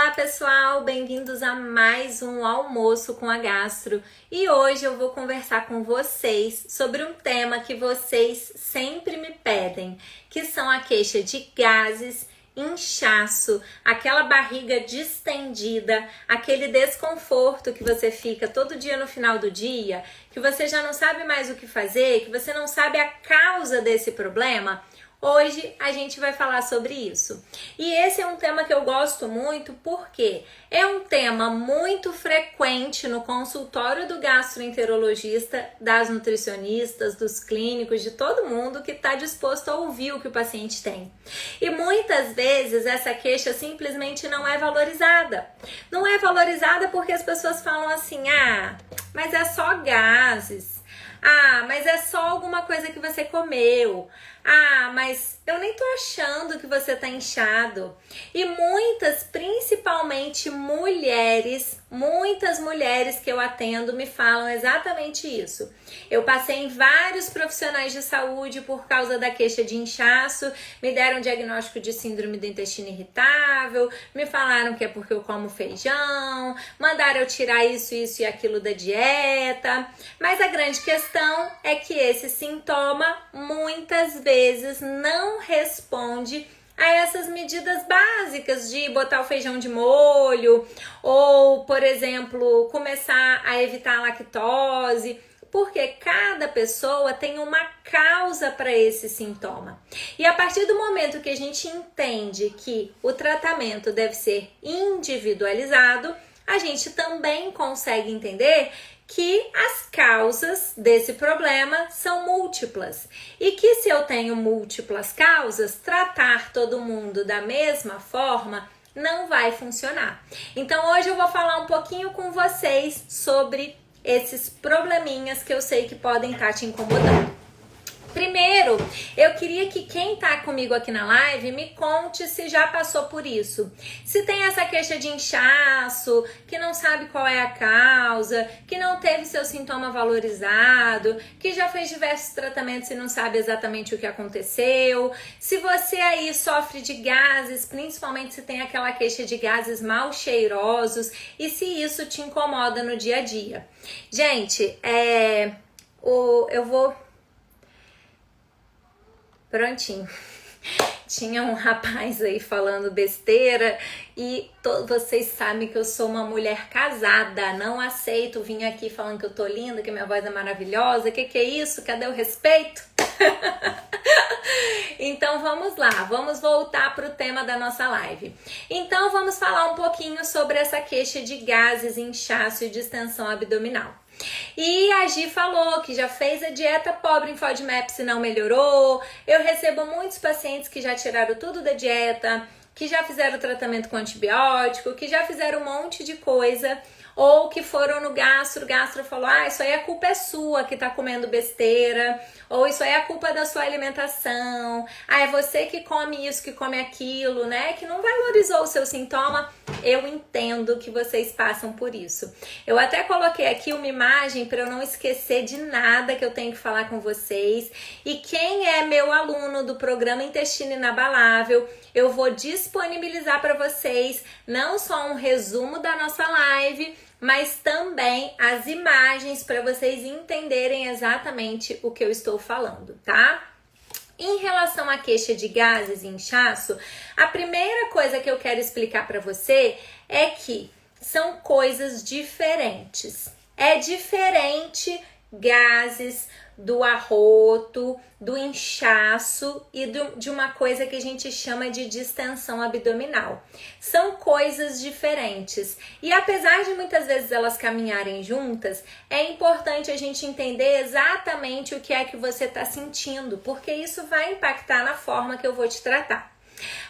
Olá pessoal, bem-vindos a mais um Almoço com a Gastro e hoje eu vou conversar com vocês sobre um tema que vocês sempre me pedem, que são a queixa de gases, inchaço, aquela barriga distendida, aquele desconforto que você fica todo dia no final do dia, que você já não sabe mais o que fazer, que você não sabe a causa desse problema. Hoje a gente vai falar sobre isso. E esse é um tema que eu gosto muito porque é um tema muito frequente no consultório do gastroenterologista, das nutricionistas, dos clínicos, de todo mundo que está disposto a ouvir o que o paciente tem. E muitas vezes essa queixa simplesmente não é valorizada. Não é valorizada porque as pessoas falam assim, mas é só gases. Mas é só alguma coisa que você comeu. Mas eu nem tô achando que você tá inchado. E muitas, principalmente muitas mulheres que eu atendo me falam exatamente isso. Eu passei em vários profissionais de saúde por causa da queixa de inchaço, me deram diagnóstico de síndrome do intestino irritável, me falaram que é porque eu como feijão, mandaram eu tirar isso e aquilo da dieta. Mas a grande questão é que esse sintoma muitas vezes não responde a essas medidas básicas de botar o feijão de molho ou, por exemplo, começar a evitar a lactose, porque cada pessoa tem uma causa para esse sintoma. E a partir do momento que a gente entende que o tratamento deve ser individualizado, a gente também consegue entender que as causas desse problema são múltiplas e que se eu tenho múltiplas causas, tratar todo mundo da mesma forma não vai funcionar. Então hoje eu vou falar um pouquinho com vocês sobre esses probleminhas que eu sei que podem estar te incomodando. Primeiro, eu queria que quem tá comigo aqui na live me conte se já passou por isso. Se tem essa queixa de inchaço, que não sabe qual é a causa, que não teve seu sintoma valorizado, que já fez diversos tratamentos e não sabe exatamente o que aconteceu. Se você aí sofre de gases, principalmente se tem aquela queixa de gases mal cheirosos e se isso te incomoda no dia a dia. Gente, eu vou... Prontinho. Tinha um rapaz aí falando besteira e vocês sabem que eu sou uma mulher casada, não aceito vir aqui falando que eu tô linda, que minha voz é maravilhosa, que é isso? Cadê o respeito? Então vamos lá, vamos voltar para o tema da nossa live. Então vamos falar um pouquinho sobre essa queixa de gases, inchaço e distensão abdominal. E a Gi falou que já fez a dieta pobre em FODMAPs e não melhorou. Eu recebo muitos pacientes que já tiraram tudo da dieta, que já fizeram tratamento com antibiótico, que já fizeram um monte de coisa, ou que foram no gastro, o gastro falou, isso aí a culpa é sua que tá comendo besteira, ou isso aí é a culpa da sua alimentação, é você que come isso, que come aquilo, né, que não valorizou o seu sintoma. Eu entendo que vocês passam por isso. Eu até coloquei aqui uma imagem para eu não esquecer de nada que eu tenho que falar com vocês, e quem é meu aluno do programa Intestino Inabalável, eu vou disponibilizar para vocês não só um resumo da nossa live, mas também as imagens para vocês entenderem exatamente o que eu estou falando, tá? Em relação à queixa de gases e inchaço, a primeira coisa que eu quero explicar para você é que são coisas diferentes. É diferente gases, do arroto, do inchaço e de uma coisa que a gente chama de distensão abdominal. São coisas diferentes. E apesar de muitas vezes elas caminharem juntas, é importante a gente entender exatamente o que é que você está sentindo, porque isso vai impactar na forma que eu vou te tratar.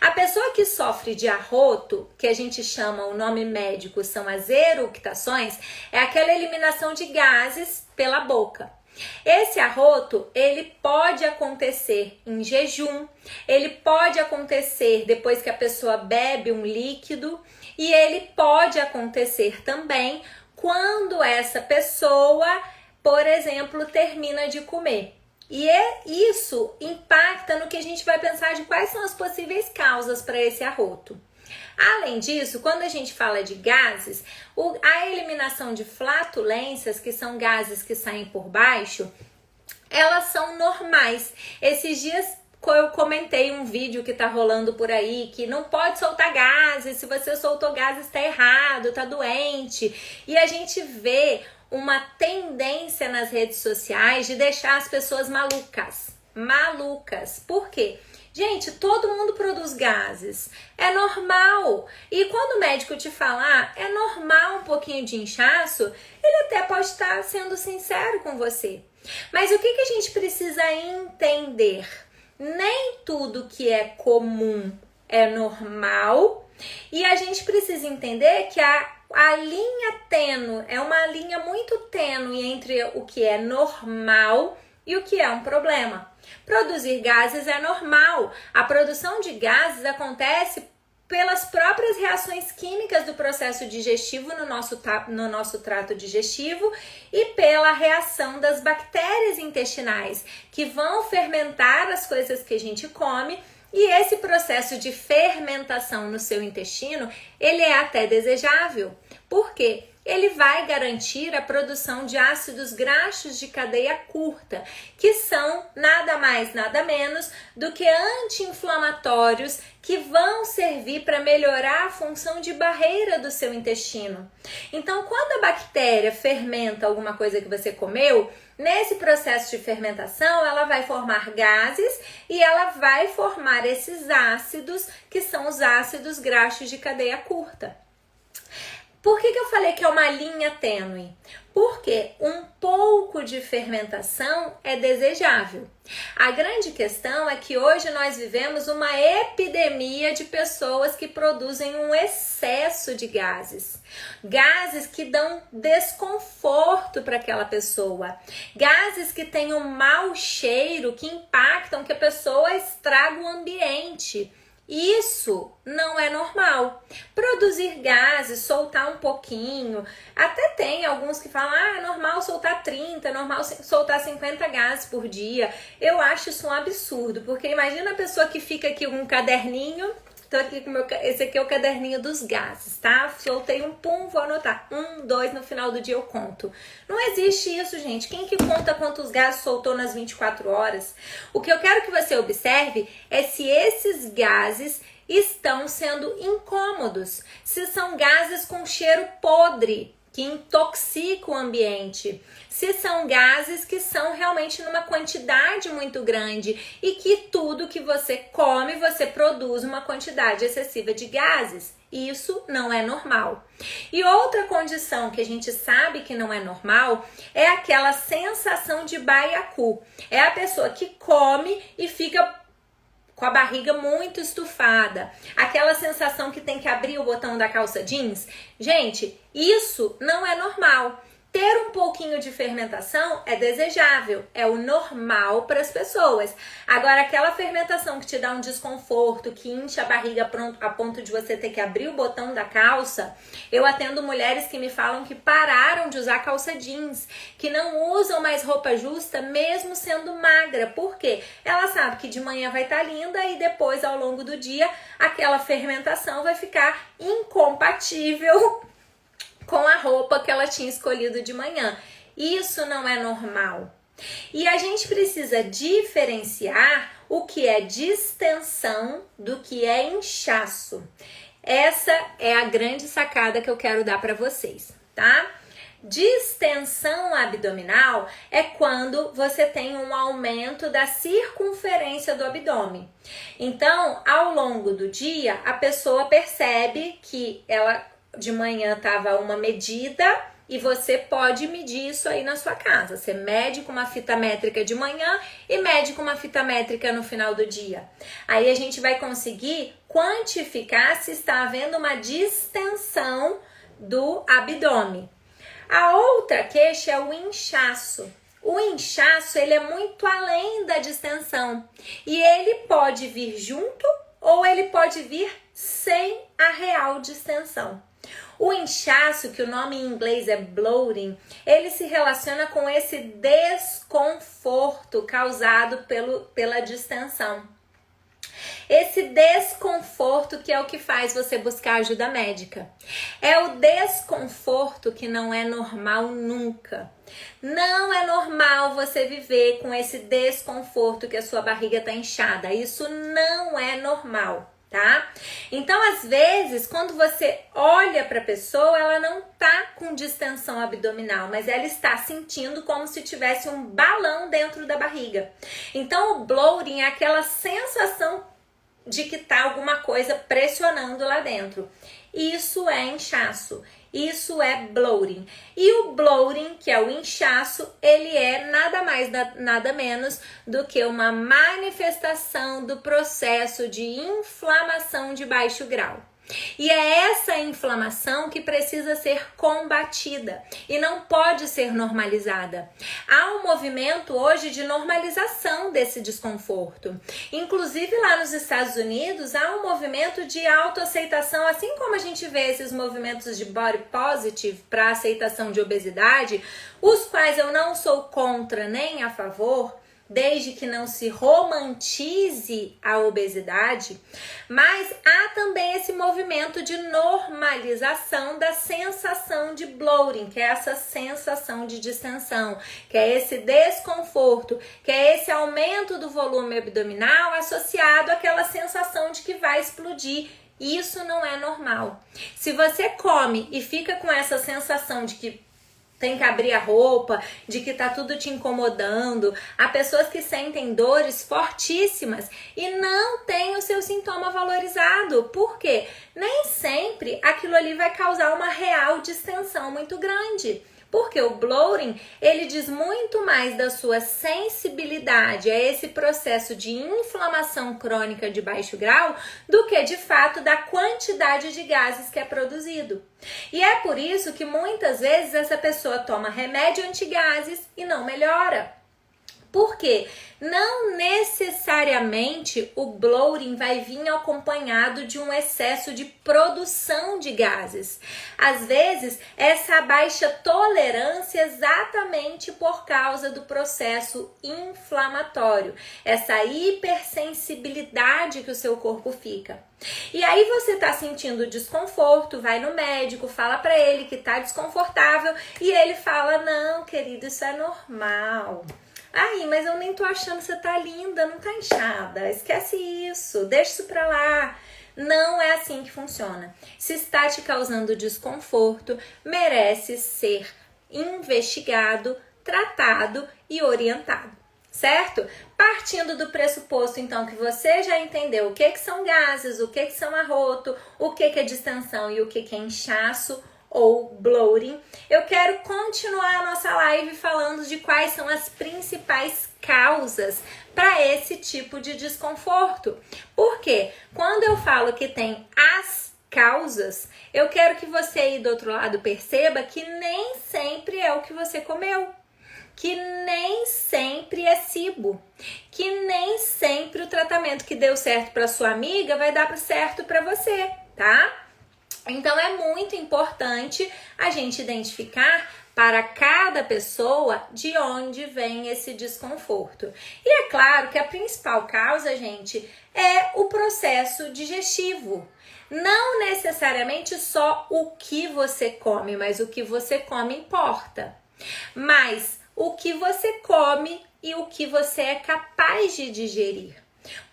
A pessoa que sofre de arroto, que a gente chama, o nome médico são as eructações, é aquela eliminação de gases pela boca. Esse arroto, ele pode acontecer em jejum, ele pode acontecer depois que a pessoa bebe um líquido e ele pode acontecer também quando essa pessoa, por exemplo, termina de comer. E isso impacta no que a gente vai pensar de quais são as possíveis causas para esse arroto. Além disso, quando a gente fala de gases, a eliminação de flatulências, que são gases que saem por baixo, elas são normais. Esses dias eu comentei um vídeo que tá rolando por aí, que não pode soltar gases, se você soltou gases tá errado, tá doente. E a gente vê uma tendência nas redes sociais de deixar as pessoas malucas. Por quê? Gente, todo mundo produz gases, é normal. E quando o médico te falar, é normal um pouquinho de inchaço, ele até pode estar sendo sincero com você. Mas o que a gente precisa entender? Nem tudo que é comum é normal, e a gente precisa entender que a linha tênue é uma linha muito tênue entre o que é normal e o que é um problema. Produzir gases é normal. A produção de gases acontece pelas próprias reações químicas do processo digestivo no nosso trato digestivo e pela reação das bactérias intestinais, que vão fermentar as coisas que a gente come. E esse processo de fermentação no seu intestino, ele é até desejável. Por quê? Ele vai garantir a produção de ácidos graxos de cadeia curta, que são nada mais, nada menos do que anti-inflamatórios que vão servir para melhorar a função de barreira do seu intestino. Então, quando a bactéria fermenta alguma coisa que você comeu, nesse processo de fermentação, ela vai formar gases e ela vai formar esses ácidos, que são os ácidos graxos de cadeia curta. Por que eu falei que é uma linha tênue? Porque um pouco de fermentação é desejável. A grande questão é que hoje nós vivemos uma epidemia de pessoas que produzem um excesso de gases. Gases que dão desconforto para aquela pessoa. Gases que têm um mau cheiro, que impactam, que a pessoa estraga o ambiente. Isso não é normal. Produzir gases, soltar um pouquinho, até tem alguns que falam, é normal soltar 30, é normal soltar 50 gases por dia. Eu acho isso um absurdo, porque imagina a pessoa que fica aqui com um caderninho. Tô aqui com esse aqui é o caderninho dos gases, tá? Soltei um pum, vou anotar. 1, 2, no final do dia eu conto. Não existe isso, gente. Quem que conta quantos gases soltou nas 24 horas? O que eu quero que você observe é se esses gases estão sendo incômodos. Se são gases com cheiro podre, que intoxicam o ambiente. Se são gases que são realmente numa quantidade muito grande e que tudo que você come, você produz uma quantidade excessiva de gases. Isso não é normal. E outra condição que a gente sabe que não é normal é aquela sensação de baiacu. É a pessoa que come e fica com a barriga muito estufada, aquela sensação que tem que abrir o botão da calça jeans. Gente, isso não é normal. Ter um pouquinho de fermentação é desejável, é o normal para as pessoas. Agora, aquela fermentação que te dá um desconforto, que incha a barriga a ponto de você ter que abrir o botão da calça, eu atendo mulheres que me falam que pararam de usar calça jeans, que não usam mais roupa justa mesmo sendo magra. Por quê? Ela sabe que de manhã vai estar linda e depois, ao longo do dia, aquela fermentação vai ficar incompatível com a roupa que ela tinha escolhido de manhã. Isso não é normal. E a gente precisa diferenciar o que é distensão do que é inchaço. Essa é a grande sacada que eu quero dar para vocês, tá? Distensão abdominal é quando você tem um aumento da circunferência do abdômen. Então, ao longo do dia, a pessoa percebe que ela de manhã estava uma medida e você pode medir isso aí na sua casa. Você mede com uma fita métrica de manhã e mede com uma fita métrica no final do dia. Aí a gente vai conseguir quantificar se está havendo uma distensão do abdômen. A outra queixa é o inchaço. O inchaço, ele é muito além da distensão e ele pode vir junto ou ele pode vir sem a real distensão. O inchaço, que o nome em inglês é bloating, ele se relaciona com esse desconforto causado pela distensão. Esse desconforto que é o que faz você buscar ajuda médica. É o desconforto que não é normal nunca. Não é normal você viver com esse desconforto que a sua barriga está inchada. Isso não é normal, tá? Então, às vezes, quando você olha para a pessoa, ela não tá com distensão abdominal, mas ela está sentindo como se tivesse um balão dentro da barriga. Então, o bloating é aquela sensação de que tá alguma coisa pressionando lá dentro. Isso é inchaço. Isso é bloating. E o bloating, que é o inchaço, ele é nada mais, nada menos do que uma manifestação do processo de inflamação de baixo grau. E é essa inflamação que precisa ser combatida e não pode ser normalizada. Há um movimento hoje de normalização desse desconforto. Inclusive lá nos Estados Unidos há um movimento de autoaceitação, assim como a gente vê esses movimentos de body positive para aceitação de obesidade, os quais eu não sou contra nem a favor, desde que não se romantize a obesidade, mas há também esse movimento de normalização da sensação de bloating, que é essa sensação de distensão, que é esse desconforto, que é esse aumento do volume abdominal associado àquela sensação de que vai explodir. Isso não é normal. Se você come e fica com essa sensação de que tem que abrir a roupa, de que tá tudo te incomodando. Há pessoas que sentem dores fortíssimas e não tem o seu sintoma valorizado. Por quê? Nem sempre aquilo ali vai causar uma real distensão muito grande. Porque o bloating, ele diz muito mais da sua sensibilidade a esse processo de inflamação crônica de baixo grau do que, de fato, da quantidade de gases que é produzido. E é por isso que muitas vezes essa pessoa toma remédio antigases e não melhora. Por quê? Não necessariamente o bloating vai vir acompanhado de um excesso de produção de gases. Às vezes, essa baixa tolerância é exatamente por causa do processo inflamatório, essa hipersensibilidade que o seu corpo fica. E aí você tá sentindo desconforto, vai no médico, fala pra ele que tá desconfortável e ele fala: não, querido, isso é normal. Aí, mas eu nem tô achando que você tá linda, não tá inchada. Esquece isso, deixa isso pra lá. Não é assim que funciona. Se está te causando desconforto, merece ser investigado, tratado e orientado, certo? Partindo do pressuposto, então, que você já entendeu o que são gases, o que são arroto, o que é distensão e o que é inchaço ou bloating, eu quero continuar a nossa live falando de quais são as principais causas para esse tipo de desconforto. Porque quando eu falo que tem as causas, eu quero que você aí do outro lado perceba que nem sempre é o que você comeu, que nem sempre é SIBO, que nem sempre o tratamento que deu certo para sua amiga vai dar certo para você, tá? Então é muito importante a gente identificar para cada pessoa de onde vem esse desconforto. E é claro que a principal causa, gente, é o processo digestivo. Não necessariamente só o que você come, mas o que você come importa. Mas o que você come e o que você é capaz de digerir.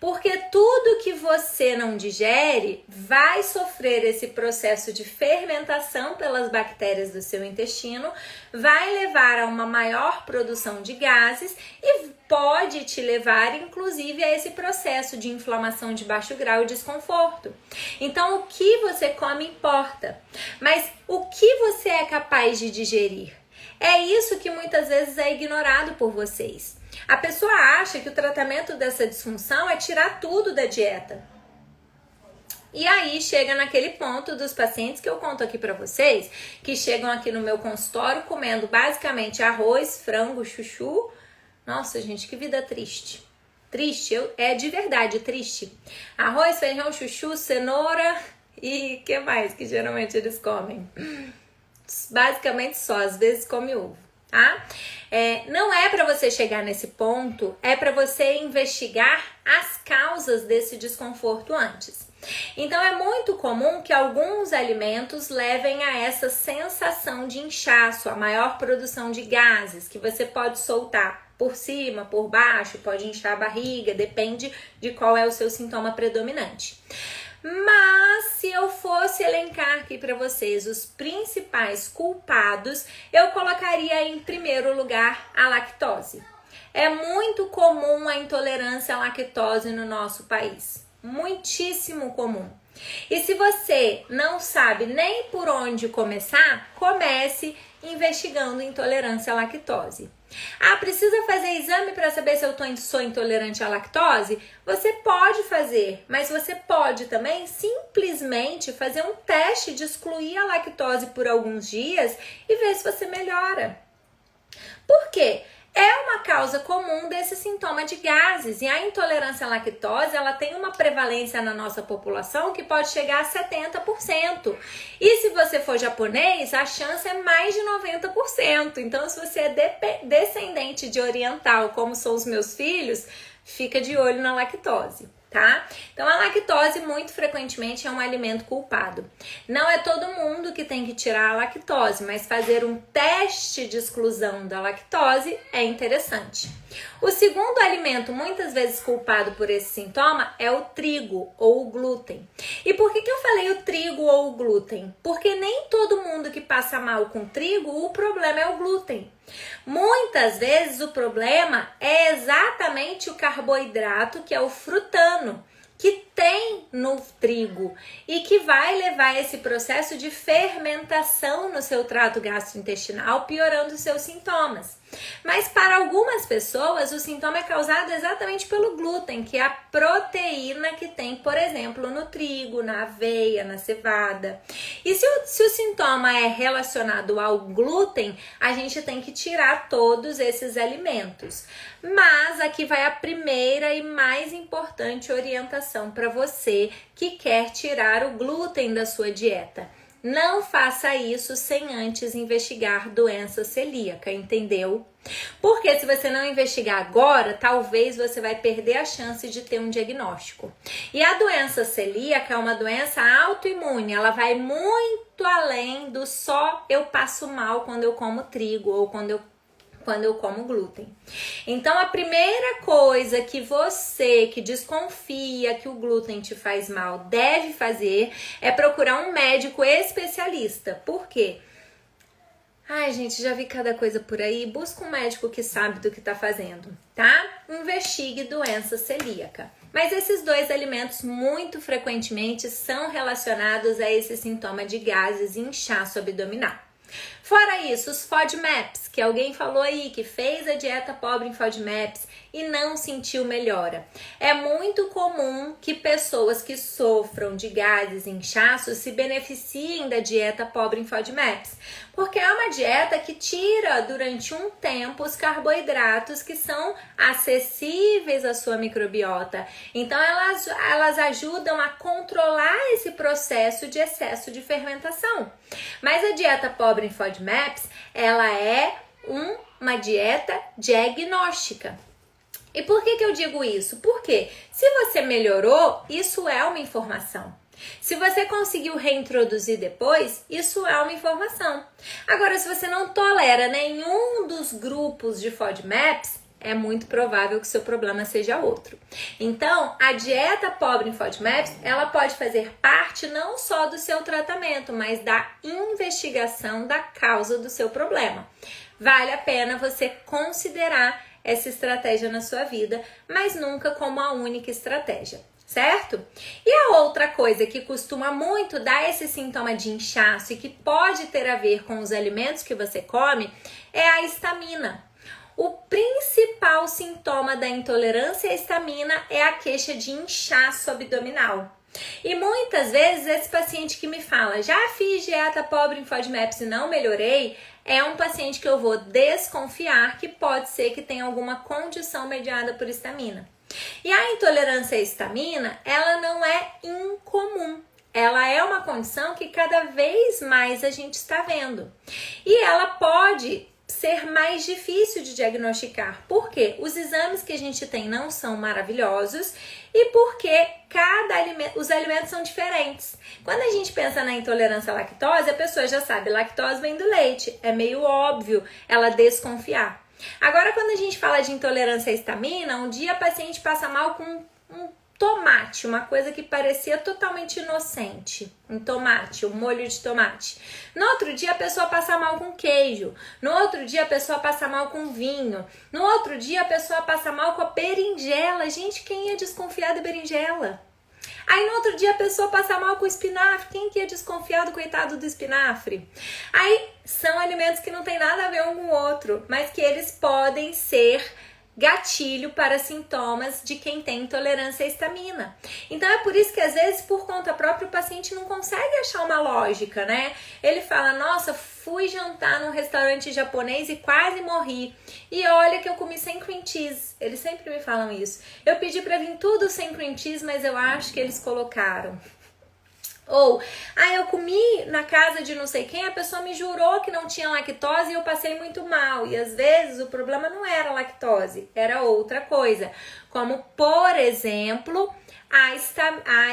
Porque tudo que você não digere vai sofrer esse processo de fermentação pelas bactérias do seu intestino, vai levar a uma maior produção de gases e pode te levar, inclusive, a esse processo de inflamação de baixo grau e desconforto. Então, o que você come importa, mas o que você é capaz de digerir? É isso que muitas vezes é ignorado por vocês. A pessoa acha que o tratamento dessa disfunção é tirar tudo da dieta. E aí chega naquele ponto dos pacientes que eu conto aqui pra vocês, que chegam aqui no meu consultório comendo basicamente arroz, frango, chuchu. Nossa, gente, que vida triste. Triste, é de verdade triste. Arroz, feijão, chuchu, cenoura e o que mais que geralmente eles comem? Basicamente só, às vezes come ovo, tá? Não é para você chegar nesse ponto, é para você investigar as causas desse desconforto antes. Então é muito comum que alguns alimentos levem a essa sensação de inchaço, a maior produção de gases que você pode soltar por cima, por baixo, pode inchar a barriga, depende de qual é o seu sintoma predominante. Mas se eu fosse elencar aqui para vocês os principais culpados, eu colocaria em primeiro lugar a lactose. É muito comum a intolerância à lactose no nosso país. Muitíssimo comum. E se você não sabe nem por onde começar, comece investigando intolerância à lactose. Ah, precisa fazer exame para saber se eu sou intolerante à lactose? Você pode fazer, mas você pode também simplesmente fazer um teste de excluir a lactose por alguns dias e ver se você melhora. Por quê? É uma causa comum desse sintoma de gases e a intolerância à lactose, ela tem uma prevalência na nossa população que pode chegar a 70%. E se você for japonês, a chance é mais de 90%. Então, se você é descendente de oriental, como são os meus filhos, fica de olho na lactose. Tá? Então a lactose muito frequentemente é um alimento culpado. Não é todo mundo que tem que tirar a lactose, mas fazer um teste de exclusão da lactose é interessante. O segundo alimento muitas vezes culpado por esse sintoma é o trigo ou o glúten. E por que eu falei o trigo ou o glúten? Porque nem todo mundo que passa mal com trigo, o problema é o glúten. Muitas vezes o problema é exatamente o carboidrato, que é o frutano, que tem no trigo e que vai levar esse processo de fermentação no seu trato gastrointestinal, piorando os seus sintomas. Mas para algumas pessoas, o sintoma é causado exatamente pelo glúten, que é a proteína que tem, por exemplo, no trigo, na aveia, na cevada. E se o sintoma é relacionado ao glúten, a gente tem que tirar todos esses alimentos. Mas aqui vai a primeira e mais importante orientação para você que quer tirar o glúten da sua dieta. Não faça isso sem antes investigar doença celíaca, entendeu? Porque se você não investigar agora, talvez você vai perder a chance de ter um diagnóstico. E a doença celíaca é uma doença autoimune, ela vai muito além do só eu passo mal quando eu como trigo ou quando eu como glúten. Então, a primeira coisa que você que desconfia que o glúten te faz mal deve fazer é procurar um médico especialista. Por quê? Ai, gente, já vi cada coisa por aí. Busca um médico que sabe do que tá fazendo, tá? Investigue doença celíaca. Mas esses dois alimentos muito frequentemente são relacionados a esse sintoma de gases e inchaço abdominal. Fora isso, os FODMAPs, que alguém falou aí que fez a dieta pobre em FODMAPs e não sentiu melhora. É muito comum que pessoas que sofram de gases e inchaços se beneficiem da dieta pobre em FODMAPs, porque é uma dieta que tira durante um tempo os carboidratos que são acessíveis à sua microbiota. Então elas ajudam a controlar esse processo de excesso de fermentação. Mas a dieta pobre em FODMAPs, ela é uma dieta diagnóstica. E por que eu digo isso? Porque se você melhorou, isso é uma informação. Se você conseguiu reintroduzir depois, isso é uma informação. Agora, se você não tolera nenhum dos grupos de FODMAPs, é muito provável que o seu problema seja outro. Então, a dieta pobre em FODMAPs, ela pode fazer parte não só do seu tratamento, mas da investigação da causa do seu problema. Vale a pena você considerar essa estratégia na sua vida, mas nunca como a única estratégia, certo? E a outra coisa que costuma muito dar esse sintoma de inchaço e que pode ter a ver com os alimentos que você come é a histamina. O principal sintoma da intolerância à histamina é a queixa de inchaço abdominal. E muitas vezes esse paciente que me fala, já fiz dieta pobre em FODMAPs e não melhorei, é um paciente que eu vou desconfiar que pode ser que tenha alguma condição mediada por histamina. E a intolerância à histamina, ela não é incomum. Ela é uma condição que cada vez mais a gente está vendo. E ela pode ser mais difícil de diagnosticar. Por quê? Os exames que a gente tem não são maravilhosos e porque os alimentos são diferentes. Quando a gente pensa na intolerância à lactose, a pessoa já sabe, lactose vem do leite. É meio óbvio ela desconfiar. Agora, quando a gente fala de intolerância à histamina, um dia a paciente passa mal com um tomate, uma coisa que parecia totalmente inocente, um tomate, um molho de tomate. No outro dia a pessoa passa mal com queijo, no outro dia a pessoa passa mal com vinho, no outro dia a pessoa passa mal com a berinjela. Gente, quem ia desconfiar da berinjela? Aí no outro dia a pessoa passa mal com espinafre. Quem que ia desconfiar do coitado do espinafre? Aí são alimentos que não tem nada a ver um com o outro, mas que eles podem ser gatilho para sintomas de quem tem intolerância à histamina. Então é por isso que às vezes por conta própria o paciente não consegue achar uma lógica, né? Ele fala, nossa, fui jantar num restaurante japonês e quase morri. E olha que eu comi sem cream cheese. Eles sempre me falam isso. Eu pedi para vir tudo sem cream cheese, mas eu acho que eles colocaram. Ou, eu comi na casa de não sei quem, a pessoa me jurou que não tinha lactose e eu passei muito mal. E às vezes o problema não era lactose, era outra coisa. Como, por exemplo, a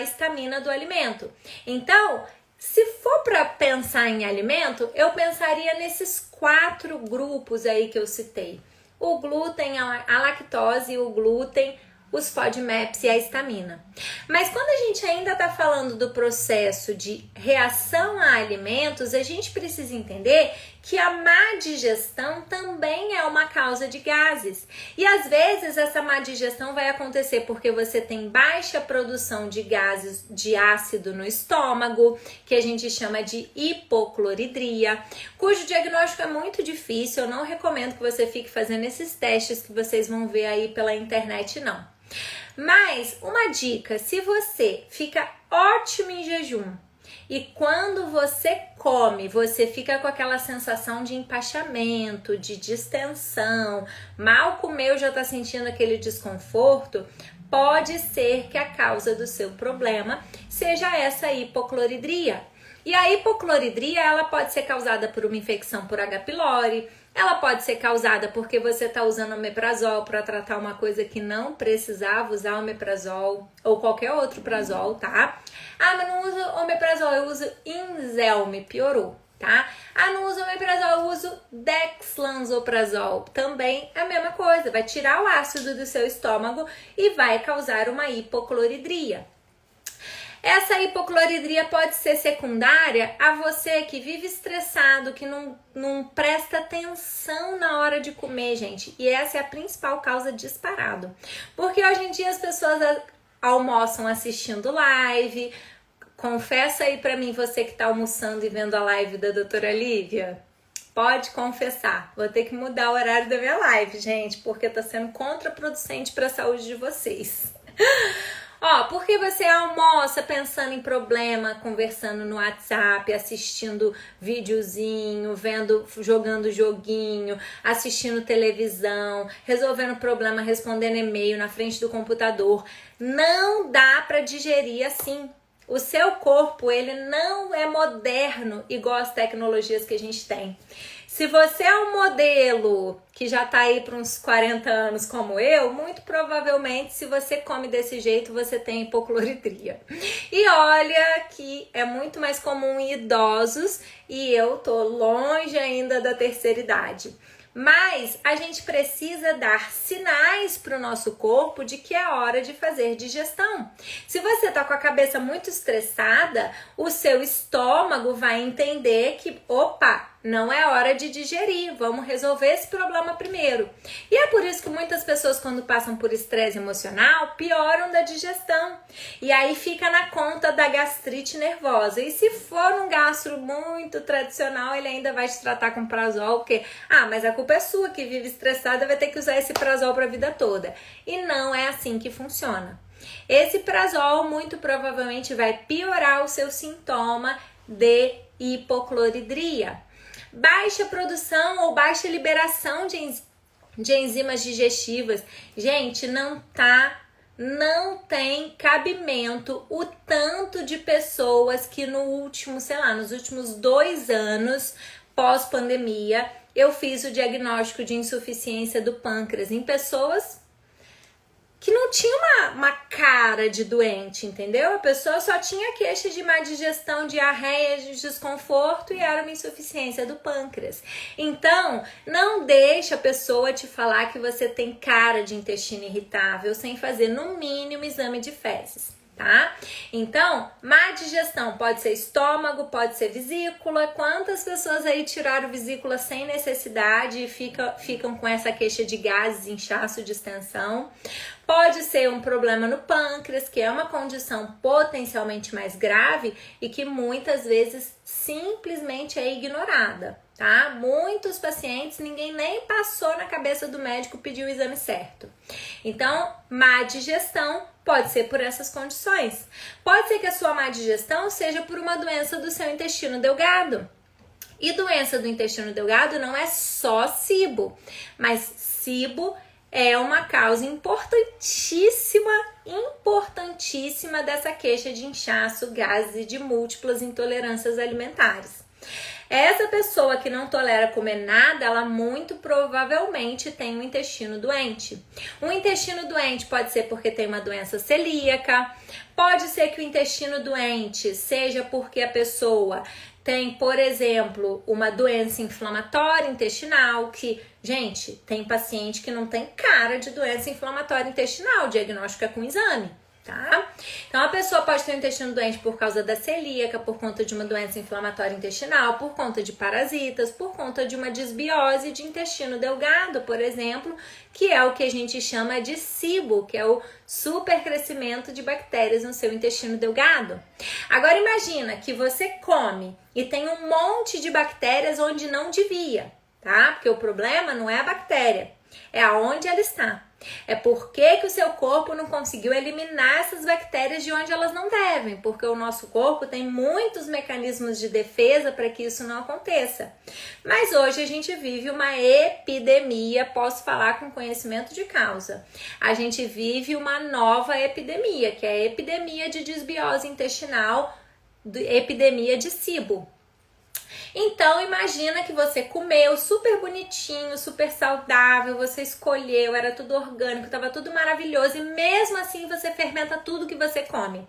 histamina do alimento. Então, se for para pensar em alimento, eu pensaria nesses 4 grupos aí que eu citei. O glúten, a lactose, o glúten, os FODMAPs e a histamina. Mas quando a gente ainda está falando do processo de reação a alimentos, a gente precisa entender que a má digestão também é uma causa de gases. E às vezes essa má digestão vai acontecer porque você tem baixa produção de gases de ácido no estômago, que a gente chama de hipocloridria, cujo diagnóstico é muito difícil. Eu não recomendo que você fique fazendo esses testes que vocês vão ver aí pela internet, não. Mas uma dica, se você fica ótimo em jejum e quando você come, você fica com aquela sensação de empachamento, de distensão, mal comeu já tá sentindo aquele desconforto, pode ser que a causa do seu problema seja essa hipocloridria. E a hipocloridria, ela pode ser causada por uma infecção por H. pylori, ela pode ser causada porque você está usando omeprazol para tratar uma coisa que não precisava usar omeprazol ou qualquer outro prazol, tá? Mas não uso omeprazol, eu uso Inzelme, piorou, tá? Não uso omeprazol, eu uso dexlansoprazol. Também é a mesma coisa, vai tirar o ácido do seu estômago e vai causar uma hipocloridria. Essa hipocloridria pode ser secundária a você que vive estressado, que não presta atenção na hora de comer, gente. E essa é a principal causa disparado. Porque hoje em dia as pessoas almoçam assistindo live. Confessa aí pra mim, você que tá almoçando e vendo a live da doutora Lívia. Pode confessar. Vou ter que mudar o horário da minha live, gente, porque tá sendo contraproducente para a saúde de vocês. Porque você almoça pensando em problema, conversando no WhatsApp, assistindo videozinho, jogando joguinho, assistindo televisão, resolvendo problema, respondendo e-mail na frente do computador. Não dá para digerir assim. O seu corpo, ele não é moderno igual as tecnologias que a gente tem. Se você é um modelo que já tá aí para uns 40 anos como eu, muito provavelmente se você come desse jeito, você tem hipocloridria. E olha que é muito mais comum em idosos e eu tô longe ainda da terceira idade. Mas a gente precisa dar sinais para o nosso corpo de que é hora de fazer digestão. Se você tá com a cabeça muito estressada, o seu estômago vai entender que, não é hora de digerir, vamos resolver esse problema primeiro. E é por isso que muitas pessoas, quando passam por estresse emocional, pioram da digestão. E aí fica na conta da gastrite nervosa. E se for um gastro muito tradicional, ele ainda vai te tratar com prazol, porque, mas a culpa é sua, que vive estressada, vai ter que usar esse prazol para a vida toda. E não é assim que funciona. Esse prazol muito provavelmente vai piorar o seu sintoma de hipocloridria. Baixa produção ou baixa liberação de enzimas digestivas. Gente, não tem cabimento o tanto de pessoas que nos últimos 2 anos pós-pandemia eu fiz o diagnóstico de insuficiência do pâncreas em pessoas que não tinha uma cara de doente, entendeu? A pessoa só tinha queixa de má digestão, diarreia, de desconforto e era uma insuficiência do pâncreas. Então, não deixa a pessoa te falar que você tem cara de intestino irritável sem fazer no mínimo exame de fezes. Tá? Então, má digestão pode ser estômago, pode ser vesícula. Quantas pessoas aí tiraram vesícula sem necessidade e ficam com essa queixa de gases, inchaço, distensão? Pode ser um problema no pâncreas, que é uma condição potencialmente mais grave e que muitas vezes simplesmente é ignorada, tá? Muitos pacientes, ninguém nem passou na cabeça do médico pedir o exame certo. Então, má digestão pode ser por essas condições. Pode ser que a sua má digestão seja por uma doença do seu intestino delgado. E doença do intestino delgado não é só SIBO, mas SIBO é uma causa importantíssima dessa queixa de inchaço, gases e de múltiplas intolerâncias alimentares. Essa pessoa que não tolera comer nada, ela muito provavelmente tem um intestino doente. Um intestino doente pode ser porque tem uma doença celíaca, pode ser que o intestino doente seja porque a pessoa tem, por exemplo, uma doença inflamatória intestinal, que, gente, tem paciente que não tem cara de doença inflamatória intestinal, o diagnóstico é com exame. Tá? Então, a pessoa pode ter um intestino doente por causa da celíaca, por conta de uma doença inflamatória intestinal, por conta de parasitas, por conta de uma desbiose de intestino delgado, por exemplo, que é o que a gente chama de SIBO, que é o supercrescimento de bactérias no seu intestino delgado. Agora, imagina que você come e tem um monte de bactérias onde não devia, tá? Porque o problema não é a bactéria, é aonde ela está. É porque que o seu corpo não conseguiu eliminar essas bactérias de onde elas não devem, porque o nosso corpo tem muitos mecanismos de defesa para que isso não aconteça. Mas hoje a gente vive uma epidemia, posso falar com conhecimento de causa. A gente vive uma nova epidemia, que é a epidemia de desbiose intestinal, epidemia de SIBO. Então, imagina que você comeu super bonitinho, super saudável, você escolheu, era tudo orgânico, estava tudo maravilhoso e mesmo assim você fermenta tudo que você come.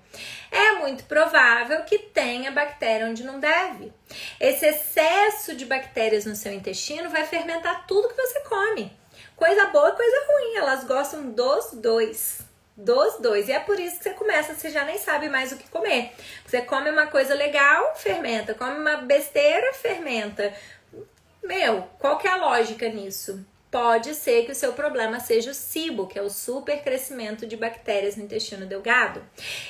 É muito provável que tenha bactéria onde não deve. Esse excesso de bactérias no seu intestino vai fermentar tudo que você come. Coisa boa e coisa ruim, elas gostam dos dois. E é por isso que você já nem sabe mais o que comer. Você come uma coisa legal, fermenta. Come uma besteira, fermenta. Qual que é a lógica nisso? Pode ser que o seu problema seja o SIBO, que é o supercrescimento de bactérias no intestino delgado.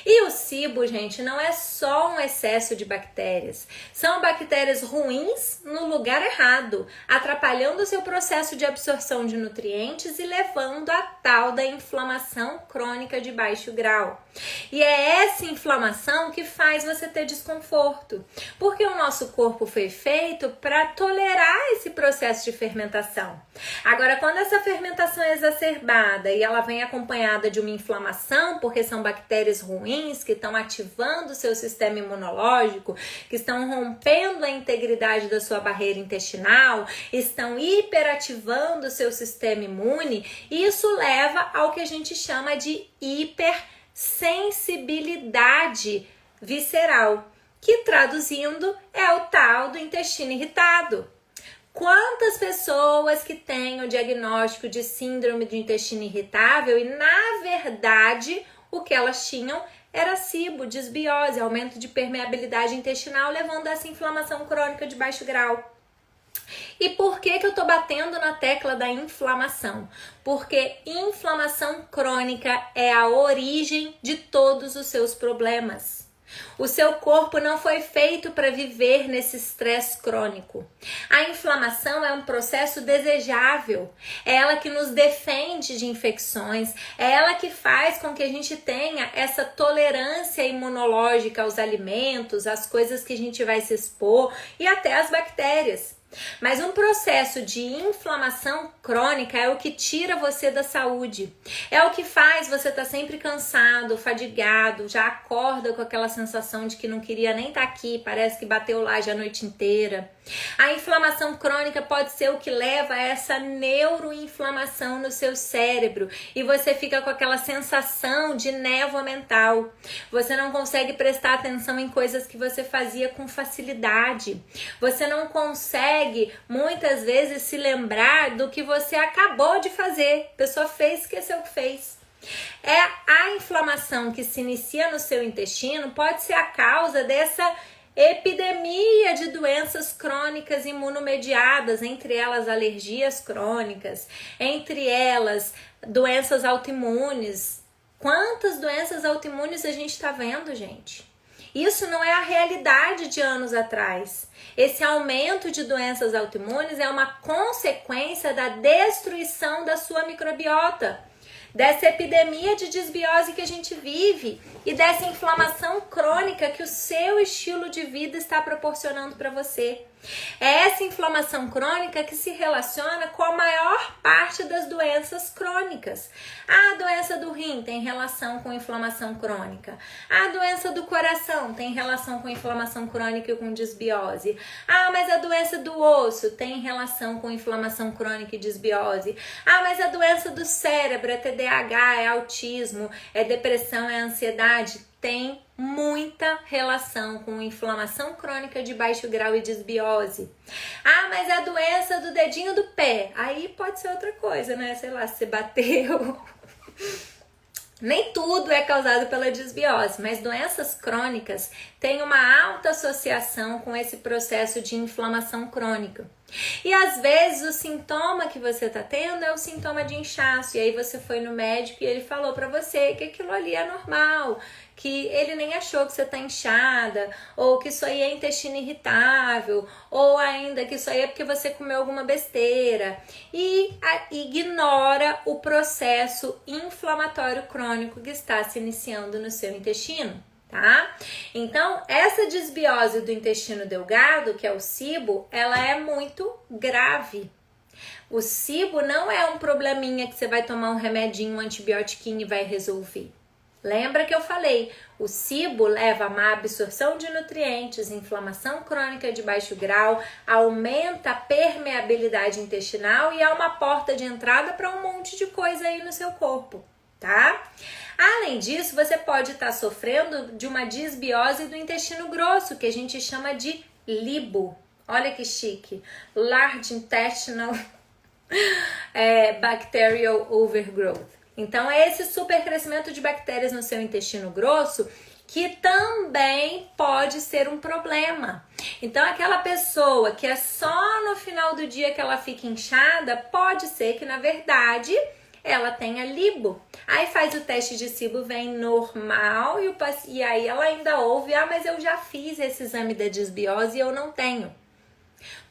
E o SIBO, gente, não é só um excesso de bactérias. São bactérias ruins no lugar errado, atrapalhando o seu processo de absorção de nutrientes e levando a tal da inflamação crônica de baixo grau. E é essa inflamação que faz você ter desconforto, porque o nosso corpo foi feito para tolerar esse processo de fermentação. Agora, quando essa fermentação é exacerbada e ela vem acompanhada de uma inflamação, porque são bactérias ruins que estão ativando o seu sistema imunológico, que estão rompendo a integridade da sua barreira intestinal, estão hiperativando o seu sistema imune, isso leva ao que a gente chama de hipersensibilidade visceral, que traduzindo é o tal do intestino irritado. Quantas pessoas que têm o diagnóstico de síndrome do intestino irritável e, na verdade, o que elas tinham era SIBO, desbiose, aumento de permeabilidade intestinal, levando a essa inflamação crônica de baixo grau. E por que eu tô batendo na tecla da inflamação? Porque inflamação crônica é a origem de todos os seus problemas. O seu corpo não foi feito para viver nesse estresse crônico. A inflamação é um processo desejável. É ela que nos defende de infecções. É ela que faz com que a gente tenha essa tolerância imunológica aos alimentos, às coisas que a gente vai se expor e até às bactérias. Mas um processo de inflamação crônica é o que tira você da saúde. É o que faz você estar sempre cansado, fadigado, já acorda com aquela sensação de que não queria nem estar aqui, parece que bateu laje a noite inteira. A inflamação crônica pode ser o que leva a essa neuroinflamação no seu cérebro e você fica com aquela sensação de névoa mental. Você não consegue prestar atenção em coisas que você fazia com facilidade. Você não consegue, muitas vezes, se lembrar do que você acabou de fazer. A pessoa fez, esqueceu o que fez. A inflamação que se inicia no seu intestino pode ser a causa dessa epidemia de doenças crônicas imunomediadas, entre elas alergias crônicas, entre elas doenças autoimunes. Quantas doenças autoimunes a gente está vendo, gente? Isso não é a realidade de anos atrás. Esse aumento de doenças autoimunes é uma consequência da destruição da sua microbiota, dessa epidemia de desbiose que a gente vive e dessa inflamação crônica que o seu estilo de vida está proporcionando para você. É essa inflamação crônica que se relaciona com a maior parte das doenças crônicas. A doença do rim tem relação com inflamação crônica. A doença do coração tem relação com inflamação crônica e com desbiose. Mas a doença do osso tem relação com inflamação crônica e desbiose. Mas a doença do cérebro é TDAH, é autismo, é depressão, é ansiedade. Tem muita relação com inflamação crônica de baixo grau e desbiose. Mas a doença do dedinho do pé, aí pode ser outra coisa, né? Sei lá, se você bateu. Nem tudo é causado pela desbiose, mas doenças crônicas têm uma alta associação com esse processo de inflamação crônica. E às vezes o sintoma que você está tendo é o sintoma de inchaço, e aí você foi no médico e ele falou para você que aquilo ali é normal, que ele nem achou que você está inchada, ou que isso aí é intestino irritável, ou ainda que isso aí é porque você comeu alguma besteira, e ignora o processo inflamatório crônico que está se iniciando no seu intestino. Tá? Então, essa desbiose do intestino delgado, que é o SIBO, ela é muito grave. O SIBO não é um probleminha que você vai tomar um remedinho, um antibiótico e vai resolver. Lembra que eu falei, o SIBO leva a má absorção de nutrientes, inflamação crônica de baixo grau, aumenta a permeabilidade intestinal e é uma porta de entrada para um monte de coisa aí no seu corpo, tá? Além disso, você pode estar sofrendo de uma desbiose do intestino grosso, que a gente chama de LIBO. Olha que chique. Large Intestinal Bacterial Overgrowth. Então, é esse supercrescimento de bactérias no seu intestino grosso que também pode ser um problema. Então, aquela pessoa que é só no final do dia que ela fica inchada, pode ser que, na verdade, ela tenha LIBO. Aí faz o teste de SIBO, vem normal e aí ela ainda ouve, mas eu já fiz esse exame da desbiose e eu não tenho.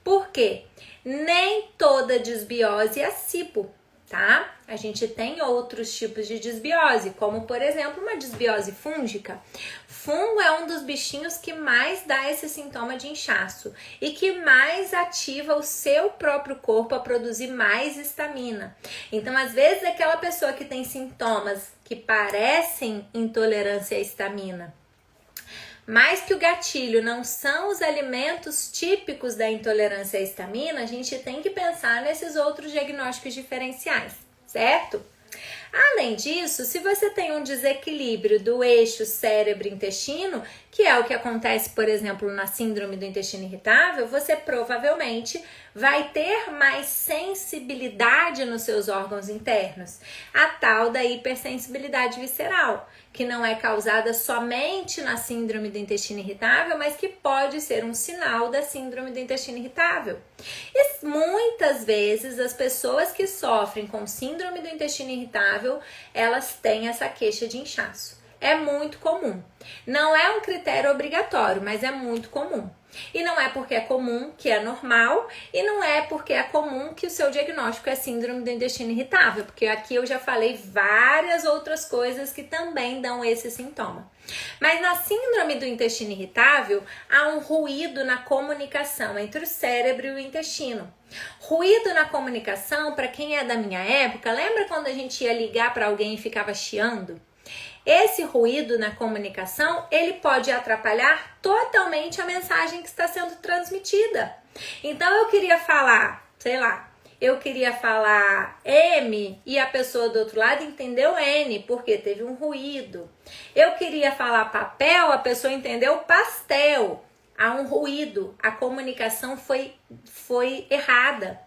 Por quê? Nem toda desbiose é SIBO, tá? A gente tem outros tipos de desbiose, como por exemplo uma desbiose fúngica. Fungo é um dos bichinhos que mais dá esse sintoma de inchaço e que mais ativa o seu próprio corpo a produzir mais histamina. Então, às vezes, aquela pessoa que tem sintomas que parecem intolerância à histamina, mas que o gatilho não são os alimentos típicos da intolerância à histamina, a gente tem que pensar nesses outros diagnósticos diferenciais, certo? Além disso, se você tem um desequilíbrio do eixo cérebro-intestino, que é o que acontece, por exemplo, na síndrome do intestino irritável, você provavelmente vai ter mais sensibilidade nos seus órgãos internos, a tal da hipersensibilidade visceral, que não é causada somente na síndrome do intestino irritável, mas que pode ser um sinal da síndrome do intestino irritável. E muitas vezes as pessoas que sofrem com síndrome do intestino irritável, elas têm essa queixa de inchaço. é muito comum. Não é um critério obrigatório, mas é muito comum. E não é porque é comum que é normal, e não é porque é comum que o seu diagnóstico é síndrome do intestino irritável, porque aqui eu já falei várias outras coisas que também dão esse sintoma. Mas na síndrome do intestino irritável, há um ruído na comunicação entre o cérebro e o intestino. Ruído na comunicação, para quem é da minha época, lembra quando a gente ia ligar para alguém e ficava chiando? Esse ruído na comunicação, ele pode atrapalhar totalmente a mensagem que está sendo transmitida. Então eu queria falar, eu queria falar M e a pessoa do outro lado entendeu N, porque teve um ruído. Eu queria falar papel, a pessoa entendeu pastel. Há um ruído, a comunicação foi errada.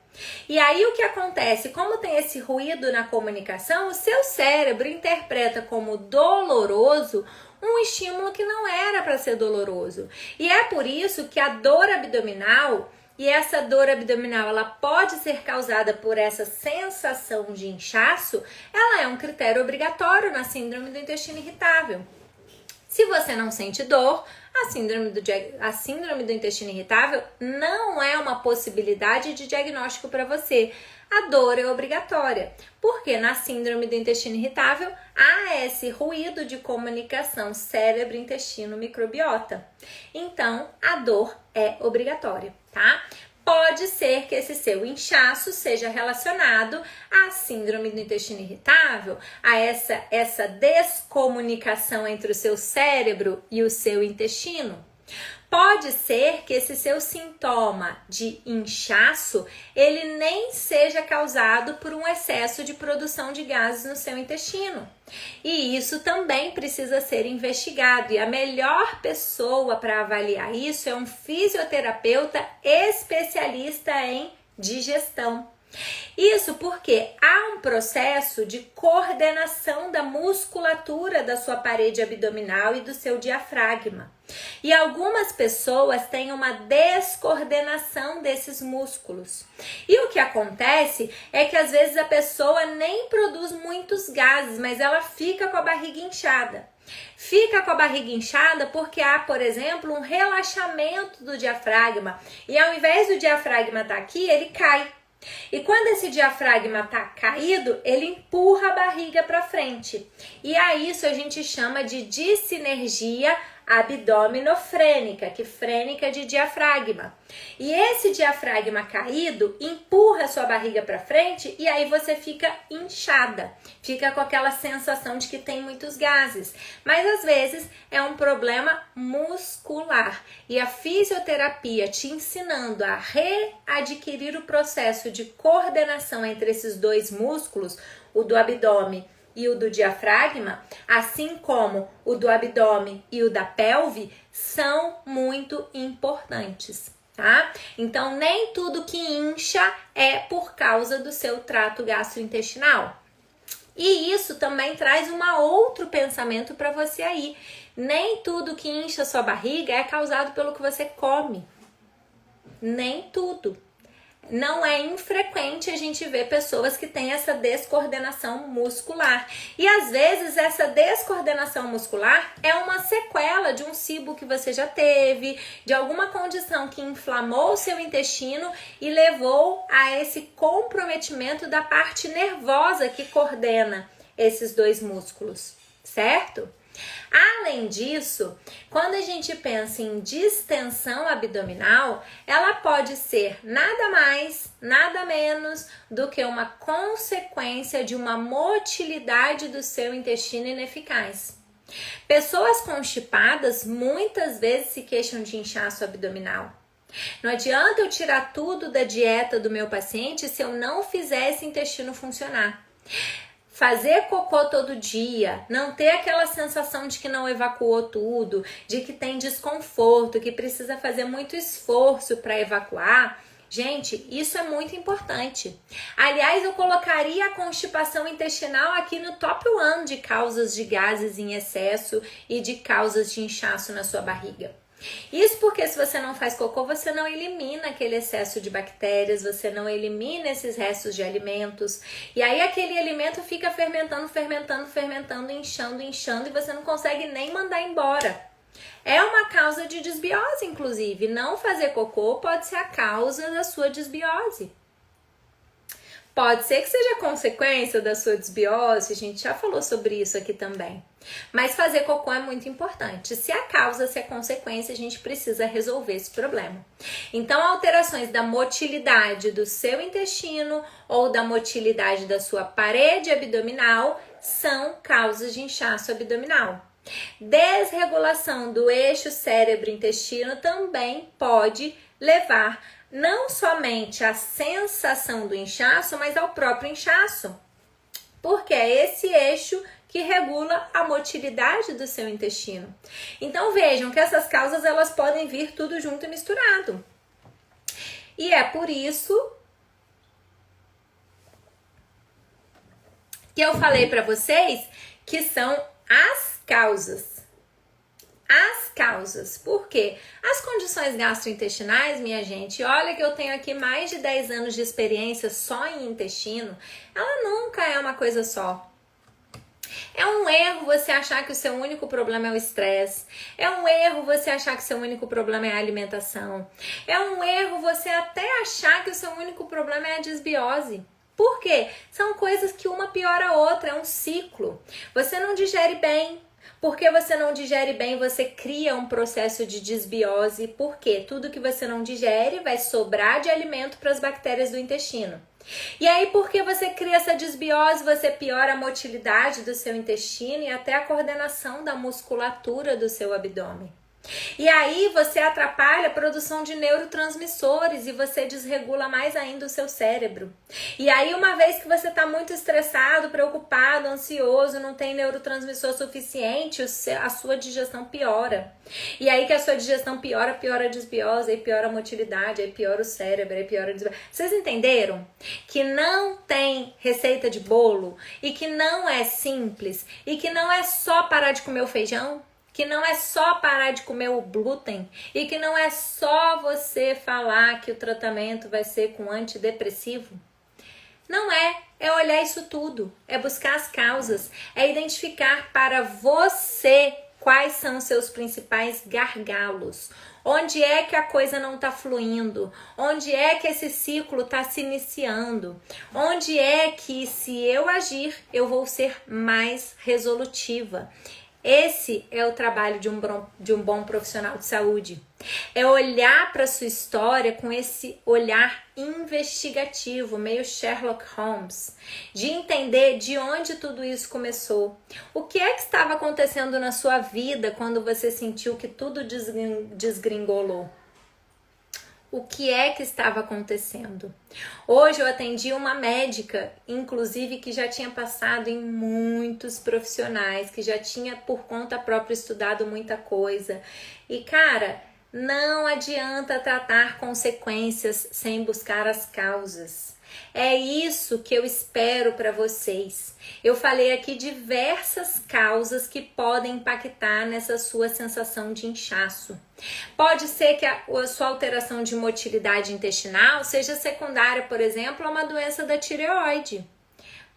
E aí o que acontece? Como tem esse ruído na comunicação, o seu cérebro interpreta como doloroso um estímulo que não era para ser doloroso. E é por isso que a dor abdominal, e essa dor abdominal ela pode ser causada por essa sensação de inchaço, ela é um critério obrigatório na síndrome do intestino irritável. Se você não sente dor, a síndrome do intestino irritável não é uma possibilidade de diagnóstico para você. A dor é obrigatória, porque na síndrome do intestino irritável há esse ruído de comunicação cérebro-intestino-microbiota. Então, a dor é obrigatória, tá? Pode ser que esse seu inchaço seja relacionado à síndrome do intestino irritável, a essa descomunicação entre o seu cérebro e o seu intestino. Pode ser que esse seu sintoma de inchaço, ele nem seja causado por um excesso de produção de gases no seu intestino. E isso também precisa ser investigado. E a melhor pessoa para avaliar isso é um fisioterapeuta especialista em digestão. Isso porque há um processo de coordenação da musculatura da sua parede abdominal e do seu diafragma. E algumas pessoas têm uma descoordenação desses músculos. E o que acontece é que às vezes a pessoa nem produz muitos gases, mas ela fica com a barriga inchada. Fica com a barriga inchada porque há, por exemplo, um relaxamento do diafragma. E ao invés do diafragma estar aqui, ele cai. E quando esse diafragma está caído, ele empurra a barriga para frente. E a isso a gente chama de dissinergia abdominofrênica, que frênica de diafragma. E esse diafragma caído empurra a sua barriga para frente e aí você fica inchada. Fica com aquela sensação de que tem muitos gases. Mas às vezes é um problema muscular. E a fisioterapia te ensinando a readquirir o processo de coordenação entre esses dois músculos, o do abdômen e o do diafragma, assim como o do abdômen e o da pelve, são muito importantes, tá? Então, nem tudo que incha é por causa do seu trato gastrointestinal. E isso também traz um outro pensamento para você aí. Nem tudo que incha sua barriga é causado pelo que você come. Nem tudo. Não é infrequente a gente ver pessoas que têm essa descoordenação muscular. E às vezes essa descoordenação muscular é uma sequela de um SIBO que você já teve, de alguma condição que inflamou o seu intestino e levou a esse comprometimento da parte nervosa que coordena esses dois músculos, certo? Além disso, quando a gente pensa em distensão abdominal, ela pode ser nada mais, nada menos do que uma consequência de uma motilidade do seu intestino ineficaz. Pessoas constipadas muitas vezes se queixam de inchaço abdominal. Não adianta eu tirar tudo da dieta do meu paciente se eu não fizer esse intestino funcionar. Fazer cocô todo dia, não ter aquela sensação de que não evacuou tudo, de que tem desconforto, que precisa fazer muito esforço para evacuar. Gente, isso é muito importante. Aliás, eu colocaria a constipação intestinal aqui no top 1 de causas de gases em excesso e de causas de inchaço na sua barriga. Isso porque se você não faz cocô, você não elimina aquele excesso de bactérias, você não elimina esses restos de alimentos. E aí aquele alimento fica fermentando, inchando e você não consegue nem mandar embora. É uma causa de desbiose, inclusive. Não fazer cocô pode ser a causa da sua desbiose. Pode ser que seja consequência da sua desbiose, a gente já falou sobre isso aqui também. Mas fazer cocô é muito importante. Se a causa, se a consequência, a gente precisa resolver esse problema. Então, alterações da motilidade do seu intestino ou da motilidade da sua parede abdominal são causas de inchaço abdominal. Desregulação do eixo cérebro-intestino também pode levar não somente à sensação do inchaço, mas ao próprio inchaço. Porque é esse eixo que regula a motilidade do seu intestino. Então vejam que essas causas elas podem vir tudo junto e misturado. E é por isso que eu falei para vocês que são as causas. As causas. Por quê? As condições gastrointestinais, minha gente, olha que eu tenho aqui mais de 10 anos de experiência só em intestino, ela nunca é uma coisa só. É um erro você achar que o seu único problema é o estresse. É um erro você achar que o seu único problema é a alimentação. É um erro você até achar que o seu único problema é a desbiose. Por quê? São coisas que uma piora a outra, é um ciclo. Você não digere bem. Porque você não digere bem, você cria um processo de desbiose. Por quê? Tudo que você não digere vai sobrar de alimento para as bactérias do intestino. E aí, porque você cria essa desbiose, você piora a motilidade do seu intestino e até a coordenação da musculatura do seu abdômen. E aí você atrapalha a produção de neurotransmissores e você desregula mais ainda o seu cérebro. E aí uma vez que você está muito estressado, preocupado, ansioso, não tem neurotransmissor suficiente, a sua digestão piora. E aí que a sua digestão piora, piora a desbiose, aí piora a motilidade, aí piora o cérebro, aí piora a desbiose. Vocês entenderam? Que não tem receita de bolo e que não é simples e que não é só parar de comer o feijão? Que não é só parar de comer o glúten e que não é só você falar que o tratamento vai ser com antidepressivo. Não é olhar isso tudo, é buscar as causas, é identificar para você quais são os seus principais gargalos. Onde é que a coisa não está fluindo? Onde é que esse ciclo está se iniciando? Onde é que, se eu agir, eu vou ser mais resolutiva? Esse é o trabalho de um bom profissional de saúde. É olhar para a sua história com esse olhar investigativo, meio Sherlock Holmes, de entender de onde tudo isso começou. O que é que estava acontecendo na sua vida quando você sentiu que tudo desgringolou? O que é que estava acontecendo? Hoje eu atendi uma médica, inclusive, que já tinha passado em muitos profissionais, que já tinha por conta própria estudado muita coisa. E, cara, não adianta tratar consequências sem buscar as causas. É isso que eu espero para vocês. Eu falei aqui diversas causas que podem impactar nessa sua sensação de inchaço. Pode ser que a sua alteração de motilidade intestinal seja secundária, por exemplo, a uma doença da tireoide.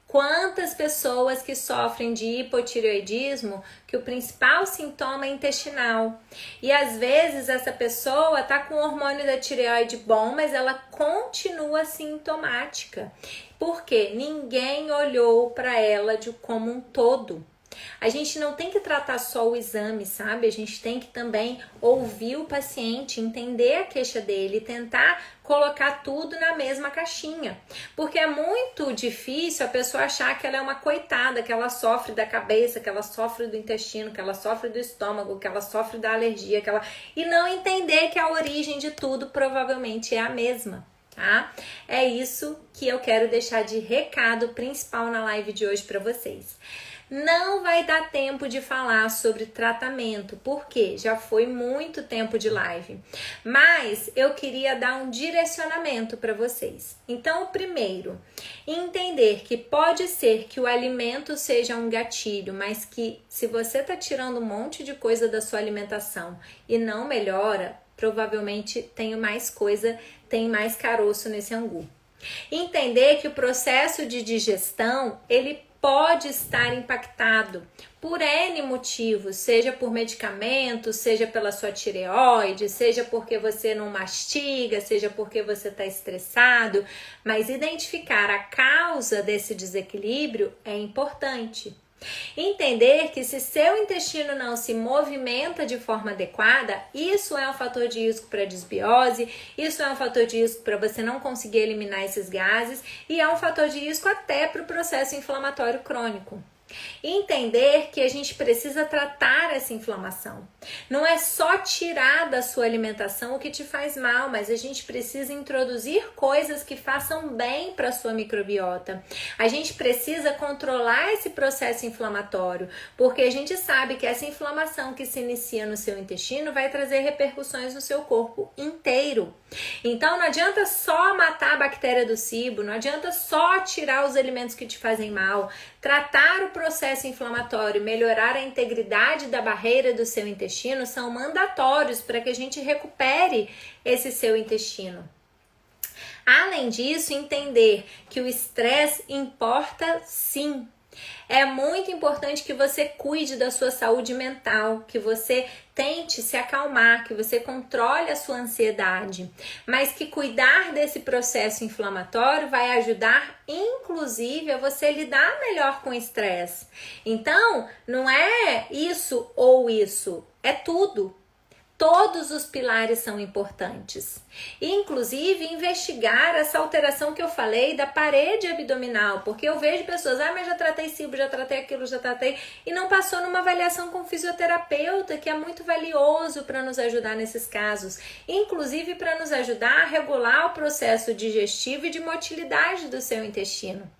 Quantas pessoas que sofrem de hipotireoidismo, que o principal sintoma é intestinal. E às vezes essa pessoa está com o hormônio da tireoide bom, mas ela continua sintomática. Por quê? Ninguém olhou para ela como um todo. A gente não tem que tratar só o exame, sabe? A gente tem que também ouvir o paciente, entender a queixa dele, tentar colocar tudo na mesma caixinha. Porque é muito difícil a pessoa achar que ela é uma coitada, que ela sofre da cabeça, que ela sofre do intestino, que ela sofre do estômago, que ela sofre da alergia, e não entender que a origem de tudo provavelmente é a mesma. Tá? É isso que eu quero deixar de recado principal na live de hoje para vocês. Não vai dar tempo de falar sobre tratamento, porque já foi muito tempo de live. Mas eu queria dar um direcionamento para vocês. Então, primeiro, entender que pode ser que o alimento seja um gatilho, mas que se você está tirando um monte de coisa da sua alimentação e não melhora, provavelmente tem mais coisa, tem mais caroço nesse angu. Entender que o processo de digestão, ele pode estar impactado por N motivos, seja por medicamentos, seja pela sua tireoide, seja porque você não mastiga, seja porque você está estressado, mas identificar a causa desse desequilíbrio é importante. Entender que se seu intestino não se movimenta de forma adequada, isso é um fator de risco para desbiose, isso é um fator de risco para você não conseguir eliminar esses gases e é um fator de risco até para o processo inflamatório crônico. Entender que a gente precisa tratar essa inflamação. Não é só tirar da sua alimentação o que te faz mal, mas a gente precisa introduzir coisas que façam bem para a sua microbiota. A gente precisa controlar esse processo inflamatório, porque a gente sabe que essa inflamação que se inicia no seu intestino vai trazer repercussões no seu corpo inteiro. Então não adianta só matar a bactéria do cibo, não adianta só tirar os alimentos que te fazem mal. Tratar o processo inflamatório, melhorar a integridade da barreira do seu intestino são mandatórios para que a gente recupere esse seu intestino. Além disso, entender que o estresse importa sim. É muito importante que você cuide da sua saúde mental, que você tente se acalmar, que você controle a sua ansiedade, mas que cuidar desse processo inflamatório vai ajudar, inclusive, a você lidar melhor com o estresse. Então, não é isso ou isso, é tudo. Todos os pilares são importantes. Inclusive, investigar essa alteração que eu falei da parede abdominal, porque eu vejo pessoas, mas já tratei cibo, já tratei aquilo, já tratei, e não passou numa avaliação com fisioterapeuta, que é muito valioso para nos ajudar nesses casos, inclusive para nos ajudar a regular o processo digestivo e de motilidade do seu intestino.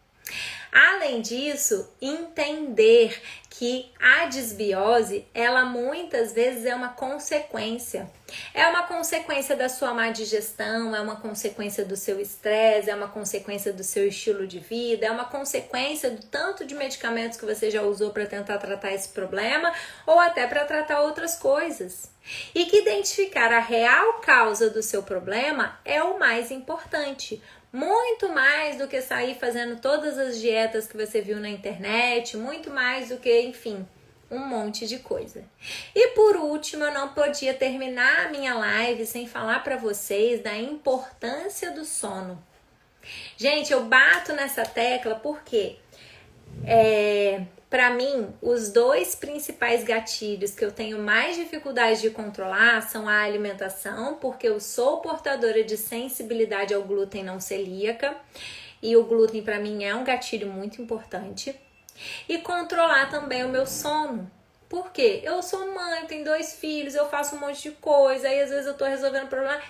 Além disso, entender que a desbiose, ela muitas vezes é uma consequência. É uma consequência da sua má digestão, é uma consequência do seu estresse, é uma consequência do seu estilo de vida, é uma consequência do tanto de medicamentos que você já usou para tentar tratar esse problema ou até para tratar outras coisas. E que identificar a real causa do seu problema é o mais importante. Muito mais do que sair fazendo todas as dietas que você viu na internet, muito mais do que, enfim, um monte de coisa. E por último, eu não podia terminar a minha live sem falar para vocês da importância do sono. Gente, eu bato nessa tecla porque para mim, os dois principais gatilhos que eu tenho mais dificuldade de controlar são a alimentação, porque eu sou portadora de sensibilidade ao glúten não celíaca, e o glúten para mim é um gatilho muito importante, e controlar também o meu sono. Por quê? Eu sou mãe, eu tenho 2 filhos, eu faço um monte de coisa, aí às vezes eu tô resolvendo problema.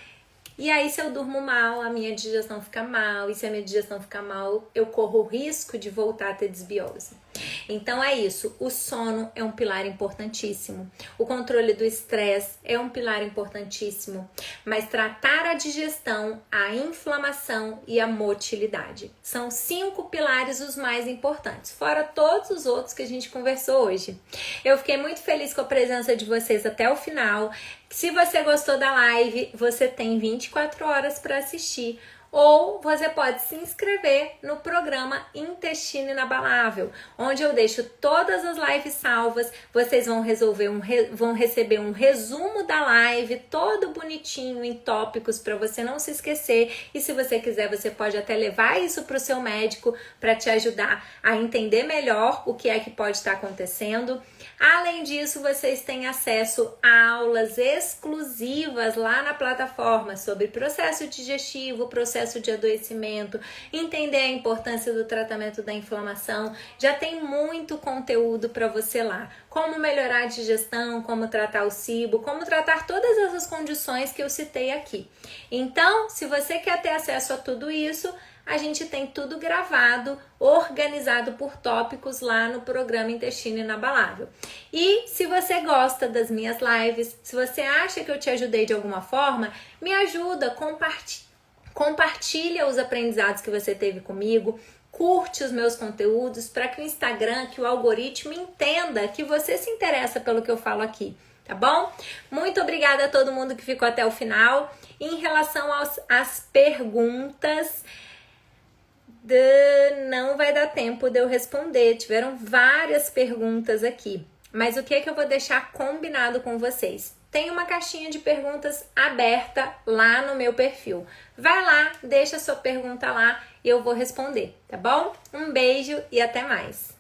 E aí, se eu durmo mal, a minha digestão fica mal. E se a minha digestão ficar mal, eu corro o risco de voltar a ter desbiose. Então é isso, o sono é um pilar importantíssimo. O controle do estresse é um pilar importantíssimo. Mas tratar a digestão, a inflamação e a motilidade são 5 pilares os mais importantes. Fora todos os outros que a gente conversou hoje. Eu fiquei muito feliz com a presença de vocês até o final. Se você gostou da live, você tem 24 horas para assistir. Ou você pode se inscrever no programa Intestino Inabalável, onde eu deixo todas as lives salvas. Vocês vão receber um resumo da live, todo bonitinho, em tópicos, para você não se esquecer. E se você quiser, você pode até levar isso para o seu médico para te ajudar a entender melhor o que é que pode estar acontecendo. Além disso, vocês têm acesso a aulas exclusivas lá na plataforma sobre processo digestivo, processo de adoecimento, entender a importância do tratamento da inflamação. Já tem muito conteúdo para você lá. Como melhorar a digestão, como tratar o cibo, como tratar todas essas condições que eu citei aqui. Então, se você quer ter acesso a tudo isso, a gente tem tudo gravado, organizado por tópicos lá no programa Intestino Inabalável. E se você gosta das minhas lives, se você acha que eu te ajudei de alguma forma, me ajuda, compartilha os aprendizados que você teve comigo, curte os meus conteúdos para que o Instagram, que o algoritmo entenda que você se interessa pelo que eu falo aqui, tá bom? Muito obrigada a todo mundo que ficou até o final. Em relação às perguntas, não vai dar tempo de eu responder. Tiveram várias perguntas aqui, mas o que é que eu vou deixar combinado com vocês? Tem uma caixinha de perguntas aberta lá no meu perfil. Vai lá, deixa sua pergunta lá e eu vou responder, tá bom? Um beijo e até mais!